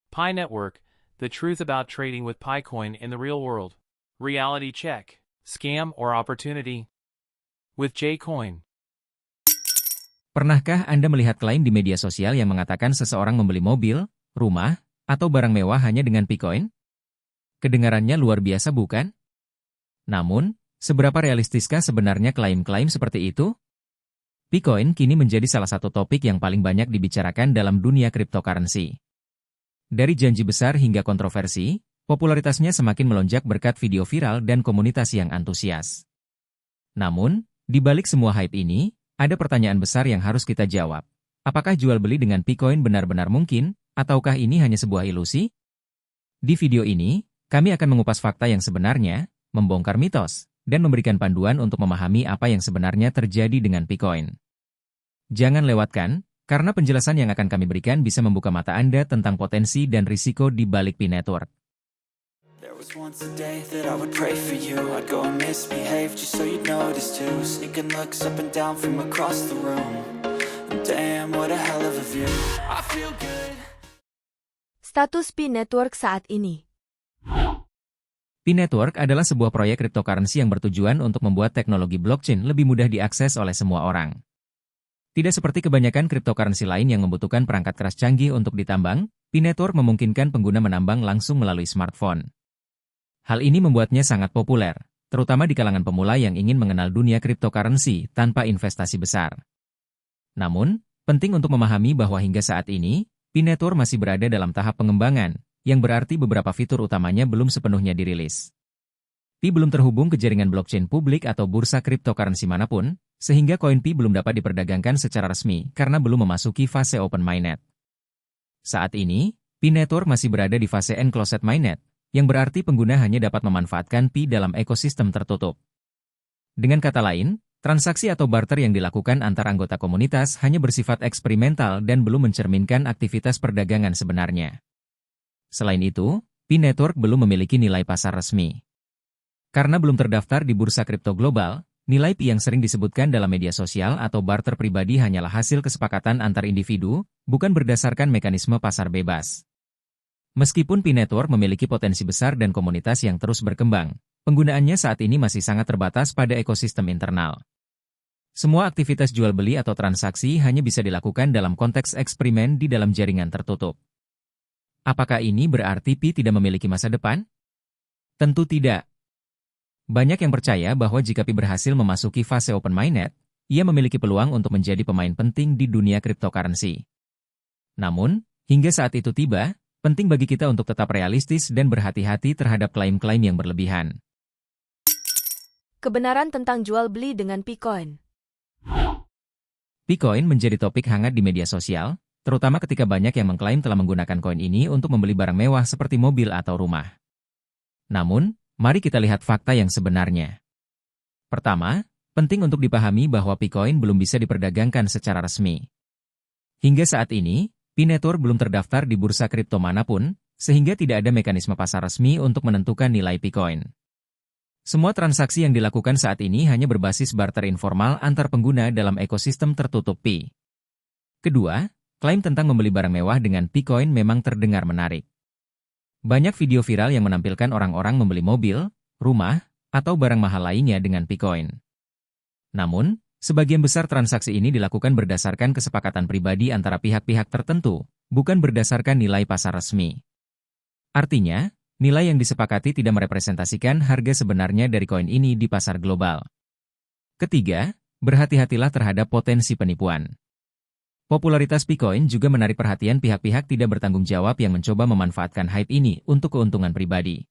Pi Network, the truth about trading with Picoin in the real world. Reality check. Scam or opportunity? With Jcoin. Pernahkah Anda melihat klaim di media sosial yang mengatakan seseorang membeli mobil, rumah, atau barang mewah hanya dengan Picoin? Kedengarannya luar biasa bukan? Namun, seberapa realistiskah sebenarnya klaim-klaim seperti itu? Picoin kini menjadi salah satu topik yang paling banyak dibicarakan dalam dunia cryptocurrency. Dari janji besar hingga kontroversi, popularitasnya semakin melonjak berkat video viral dan komunitas yang antusias. Namun, di balik semua hype ini, ada pertanyaan besar yang harus kita jawab. Apakah jual beli dengan Picoin benar-benar mungkin, ataukah ini hanya sebuah ilusi? Di video ini, kami akan mengupas fakta yang sebenarnya, membongkar mitos, dan memberikan panduan untuk memahami apa yang sebenarnya terjadi dengan Picoin. Jangan lewatkan, karena penjelasan yang akan kami berikan bisa membuka mata Anda tentang potensi dan risiko di balik Pi Network. There was once a day that I would pray for you. I'd go and misbehave just so you'd notice too. Sneaking looks up and down from across the room. And damn, what a hell of a view. I feel good. Status Pi Network saat ini. Pi Network adalah sebuah proyek cryptocurrency yang bertujuan untuk membuat teknologi blockchain lebih mudah diakses oleh semua orang. Tidak seperti kebanyakan cryptocurrency lain yang membutuhkan perangkat keras canggih untuk ditambang, Pi Network memungkinkan pengguna menambang langsung melalui smartphone. Hal ini membuatnya sangat populer, terutama di kalangan pemula yang ingin mengenal dunia cryptocurrency tanpa investasi besar. Namun, penting untuk memahami bahwa hingga saat ini, Pi Network masih berada dalam tahap pengembangan, yang berarti beberapa fitur utamanya belum sepenuhnya dirilis. Pi belum terhubung ke jaringan blockchain publik atau bursa cryptocurrency manapun, sehingga koin Pi belum dapat diperdagangkan secara resmi karena belum memasuki fase open mainnet. Saat ini, Pi Network masih berada di fase enclosed mainnet, yang berarti pengguna hanya dapat memanfaatkan Pi dalam ekosistem tertutup. Dengan kata lain, transaksi atau barter yang dilakukan antar anggota komunitas hanya bersifat eksperimental dan belum mencerminkan aktivitas perdagangan sebenarnya. Selain itu, Pi Network belum memiliki nilai pasar resmi. Karena belum terdaftar di bursa kripto global, nilai Pi yang sering disebutkan dalam media sosial atau barter pribadi hanyalah hasil kesepakatan antar individu, bukan berdasarkan mekanisme pasar bebas. Meskipun Pi Network memiliki potensi besar dan komunitas yang terus berkembang, penggunaannya saat ini masih sangat terbatas pada ekosistem internal. Semua aktivitas jual beli atau transaksi hanya bisa dilakukan dalam konteks eksperimen di dalam jaringan tertutup. Apakah ini berarti Pi tidak memiliki masa depan? Tentu tidak. Banyak yang percaya bahwa jika Pi berhasil memasuki fase open mainnet, ia memiliki peluang untuk menjadi pemain penting di dunia cryptocurrency. Namun, hingga saat itu tiba, penting bagi kita untuk tetap realistis dan berhati-hati terhadap klaim-klaim yang berlebihan. Kebenaran tentang jual beli dengan Picoin. Picoin menjadi topik hangat di media sosial, terutama ketika banyak yang mengklaim telah menggunakan koin ini untuk membeli barang mewah seperti mobil atau rumah. Namun, mari kita lihat fakta yang sebenarnya. Pertama, penting untuk dipahami bahwa Picoin belum bisa diperdagangkan secara resmi. Hingga saat ini, Pi Network belum terdaftar di bursa kripto manapun, sehingga tidak ada mekanisme pasar resmi untuk menentukan nilai Picoin. Semua transaksi yang dilakukan saat ini hanya berbasis barter informal antar pengguna dalam ekosistem tertutup Pi. Kedua, klaim tentang membeli barang mewah dengan Picoin memang terdengar menarik. Banyak video viral yang menampilkan orang-orang membeli mobil, rumah, atau barang mahal lainnya dengan Picoin. Namun, sebagian besar transaksi ini dilakukan berdasarkan kesepakatan pribadi antara pihak-pihak tertentu, bukan berdasarkan nilai pasar resmi. Artinya, nilai yang disepakati tidak merepresentasikan harga sebenarnya dari koin ini di pasar global. Ketiga, berhati-hatilah terhadap potensi penipuan. Popularitas Picoin juga menarik perhatian pihak-pihak tidak bertanggung jawab yang mencoba memanfaatkan hype ini untuk keuntungan pribadi.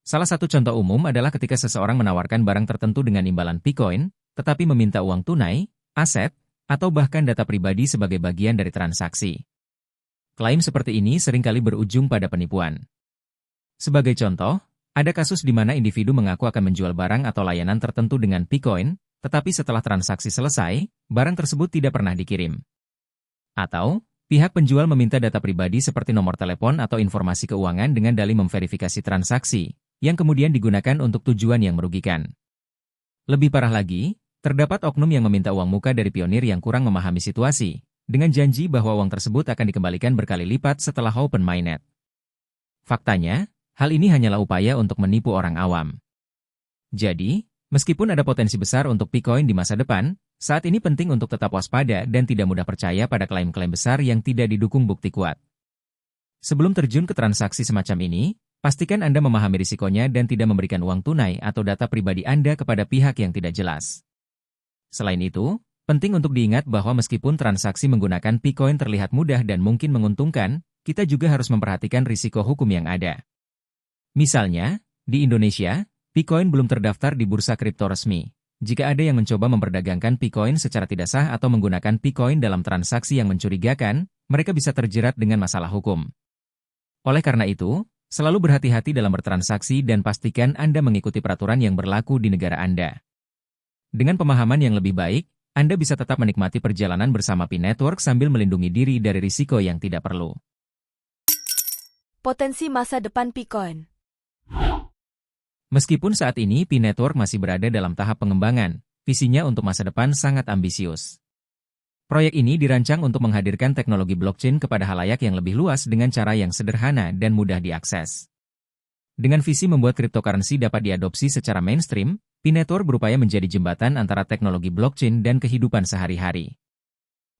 Salah satu contoh umum adalah ketika seseorang menawarkan barang tertentu dengan imbalan Picoin, tetapi meminta uang tunai, aset, atau bahkan data pribadi sebagai bagian dari transaksi. Klaim seperti ini seringkali berujung pada penipuan. Sebagai contoh, ada kasus di mana individu mengaku akan menjual barang atau layanan tertentu dengan Picoin, tetapi setelah transaksi selesai, barang tersebut tidak pernah dikirim. Atau, pihak penjual meminta data pribadi seperti nomor telepon atau informasi keuangan dengan dalih memverifikasi transaksi, yang kemudian digunakan untuk tujuan yang merugikan. Lebih parah lagi, terdapat oknum yang meminta uang muka dari pionir yang kurang memahami situasi, dengan janji bahwa uang tersebut akan dikembalikan berkali lipat setelah open mainnet. Faktanya, hal ini hanyalah upaya untuk menipu orang awam. Jadi, meskipun ada potensi besar untuk Picoin di masa depan, saat ini penting untuk tetap waspada dan tidak mudah percaya pada klaim-klaim besar yang tidak didukung bukti kuat. Sebelum terjun ke transaksi semacam ini, pastikan Anda memahami risikonya dan tidak memberikan uang tunai atau data pribadi Anda kepada pihak yang tidak jelas. Selain itu, penting untuk diingat bahwa meskipun transaksi menggunakan Picoin terlihat mudah dan mungkin menguntungkan, kita juga harus memperhatikan risiko hukum yang ada. Misalnya, di Indonesia, Picoin belum terdaftar di bursa kripto resmi. Jika ada yang mencoba memperdagangkan Picoin secara tidak sah atau menggunakan Picoin dalam transaksi yang mencurigakan, mereka bisa terjerat dengan masalah hukum. Oleh karena itu, selalu berhati-hati dalam bertransaksi dan pastikan Anda mengikuti peraturan yang berlaku di negara Anda. Dengan pemahaman yang lebih baik, Anda bisa tetap menikmati perjalanan bersama Pi Network sambil melindungi diri dari risiko yang tidak perlu. Potensi masa depan Picoin. Meskipun saat ini Pi Network masih berada dalam tahap pengembangan, visinya untuk masa depan sangat ambisius. Proyek ini dirancang untuk menghadirkan teknologi blockchain kepada halayak yang lebih luas dengan cara yang sederhana dan mudah diakses. Dengan visi membuat cryptocurrency dapat diadopsi secara mainstream, Pi Network berupaya menjadi jembatan antara teknologi blockchain dan kehidupan sehari-hari.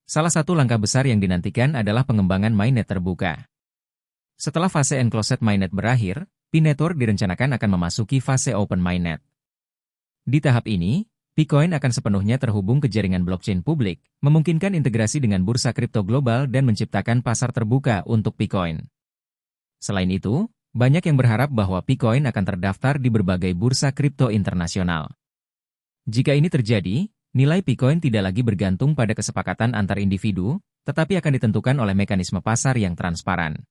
Salah satu langkah besar yang dinantikan adalah pengembangan mainnet terbuka. Setelah fase enclosed mainnet berakhir, Pi Network direncanakan akan memasuki fase open mainnet. Di tahap ini, Picoin akan sepenuhnya terhubung ke jaringan blockchain publik, memungkinkan integrasi dengan bursa kripto global dan menciptakan pasar terbuka untuk Picoin. Selain itu, banyak yang berharap bahwa Picoin akan terdaftar di berbagai bursa kripto internasional. Jika ini terjadi, nilai Picoin tidak lagi bergantung pada kesepakatan antar individu, tetapi akan ditentukan oleh mekanisme pasar yang transparan.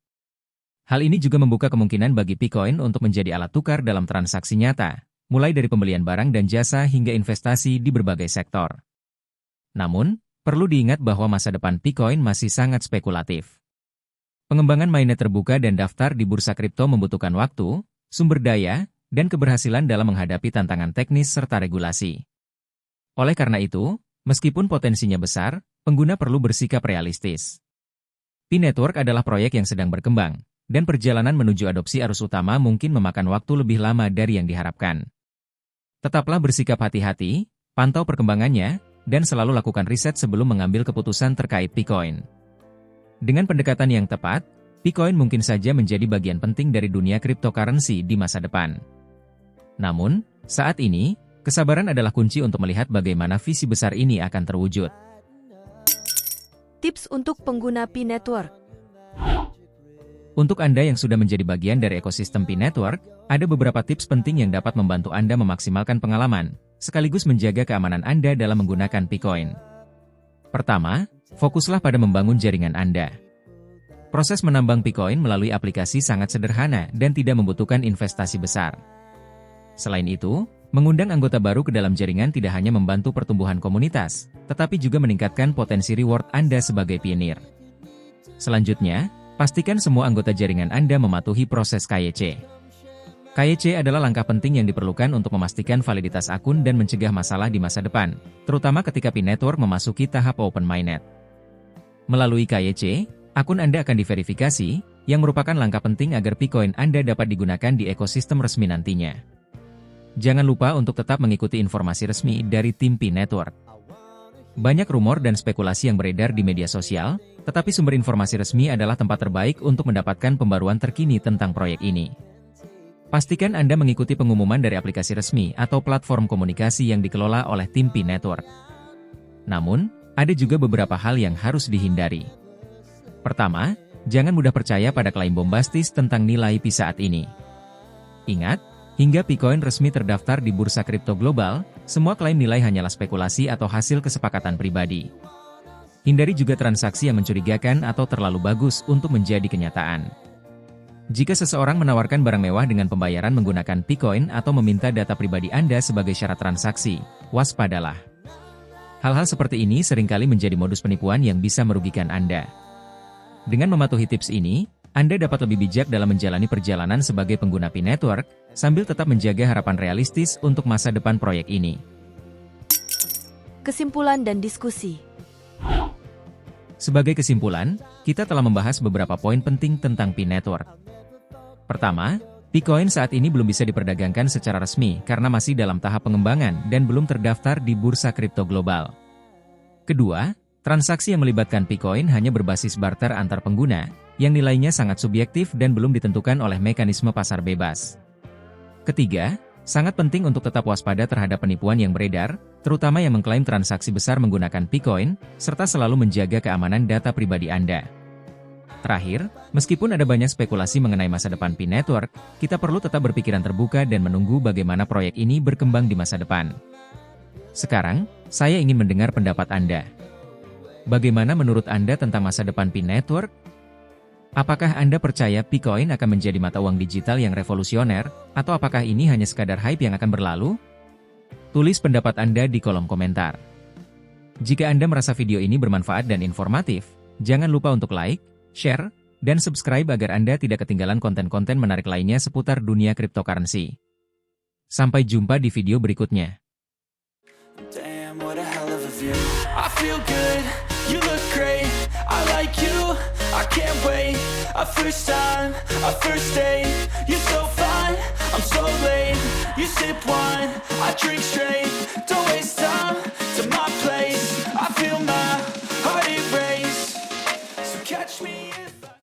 Hal ini juga membuka kemungkinan bagi Picoin untuk menjadi alat tukar dalam transaksi nyata, mulai dari pembelian barang dan jasa hingga investasi di berbagai sektor. Namun, perlu diingat bahwa masa depan Picoin masih sangat spekulatif. Pengembangan mainnet terbuka dan daftar di bursa kripto membutuhkan waktu, sumber daya, dan keberhasilan dalam menghadapi tantangan teknis serta regulasi. Oleh karena itu, meskipun potensinya besar, pengguna perlu bersikap realistis. Pi Network adalah proyek yang sedang berkembang, dan perjalanan menuju adopsi arus utama mungkin memakan waktu lebih lama dari yang diharapkan. Tetaplah bersikap hati-hati, pantau perkembangannya, dan selalu lakukan riset sebelum mengambil keputusan terkait Picoin. Dengan pendekatan yang tepat, Picoin mungkin saja menjadi bagian penting dari dunia cryptocurrency di masa depan. Namun, saat ini, kesabaran adalah kunci untuk melihat bagaimana visi besar ini akan terwujud. Tips untuk pengguna Pi Network. Untuk Anda yang sudah menjadi bagian dari ekosistem Pi Network, ada beberapa tips penting yang dapat membantu Anda memaksimalkan pengalaman, sekaligus menjaga keamanan Anda dalam menggunakan Picoin. Pertama, fokuslah pada membangun jaringan Anda. Proses menambang Picoin melalui aplikasi sangat sederhana dan tidak membutuhkan investasi besar. Selain itu, mengundang anggota baru ke dalam jaringan tidak hanya membantu pertumbuhan komunitas, tetapi juga meningkatkan potensi reward Anda sebagai pionir. Selanjutnya, pastikan semua anggota jaringan Anda mematuhi proses KYC. KYC adalah langkah penting yang diperlukan untuk memastikan validitas akun dan mencegah masalah di masa depan, terutama ketika Pi Network memasuki tahap open mainnet. Melalui KYC, akun Anda akan diverifikasi, yang merupakan langkah penting agar Picoin Anda dapat digunakan di ekosistem resmi nantinya. Jangan lupa untuk tetap mengikuti informasi resmi dari tim Pi Network. Banyak rumor dan spekulasi yang beredar di media sosial, tetapi sumber informasi resmi adalah tempat terbaik untuk mendapatkan pembaruan terkini tentang proyek ini. Pastikan Anda mengikuti pengumuman dari aplikasi resmi atau platform komunikasi yang dikelola oleh tim Pi Network. Namun, ada juga beberapa hal yang harus dihindari. Pertama, jangan mudah percaya pada klaim bombastis tentang nilai Pi saat ini. Ingat, hingga Picoin resmi terdaftar di bursa kripto global, semua klaim nilai hanyalah spekulasi atau hasil kesepakatan pribadi. Hindari juga transaksi yang mencurigakan atau terlalu bagus untuk menjadi kenyataan. Jika seseorang menawarkan barang mewah dengan pembayaran menggunakan Picoin atau meminta data pribadi Anda sebagai syarat transaksi, waspadalah. Hal-hal seperti ini seringkali menjadi modus penipuan yang bisa merugikan Anda. Dengan mematuhi tips ini, Anda dapat lebih bijak dalam menjalani perjalanan sebagai pengguna Pi Network, sambil tetap menjaga harapan realistis untuk masa depan proyek ini. Kesimpulan dan diskusi. Sebagai kesimpulan, kita telah membahas beberapa poin penting tentang Pi Network. Pertama, Picoin saat ini belum bisa diperdagangkan secara resmi karena masih dalam tahap pengembangan dan belum terdaftar di bursa kripto global. Kedua, transaksi yang melibatkan Picoin hanya berbasis barter antar pengguna, yang nilainya sangat subjektif dan belum ditentukan oleh mekanisme pasar bebas. Ketiga, sangat penting untuk tetap waspada terhadap penipuan yang beredar, terutama yang mengklaim transaksi besar menggunakan Picoin, serta selalu menjaga keamanan data pribadi Anda. Terakhir, meskipun ada banyak spekulasi mengenai masa depan Pi Network, kita perlu tetap berpikiran terbuka dan menunggu bagaimana proyek ini berkembang di masa depan. Sekarang, saya ingin mendengar pendapat Anda. Bagaimana menurut Anda tentang masa depan Pi Network? Apakah Anda percaya Picoin akan menjadi mata uang digital yang revolusioner, atau apakah ini hanya sekadar hype yang akan berlalu? Tulis pendapat Anda di kolom komentar. Jika Anda merasa video ini bermanfaat dan informatif, jangan lupa untuk like, share, dan subscribe agar Anda tidak ketinggalan konten-konten menarik lainnya seputar dunia cryptocurrency. Sampai jumpa di video berikutnya. Damn, what a hell of a view. I feel good, you look great, I like you, I can't wait. A first time, a first date, you're so fine, I'm so late. You sip wine, I drink straight.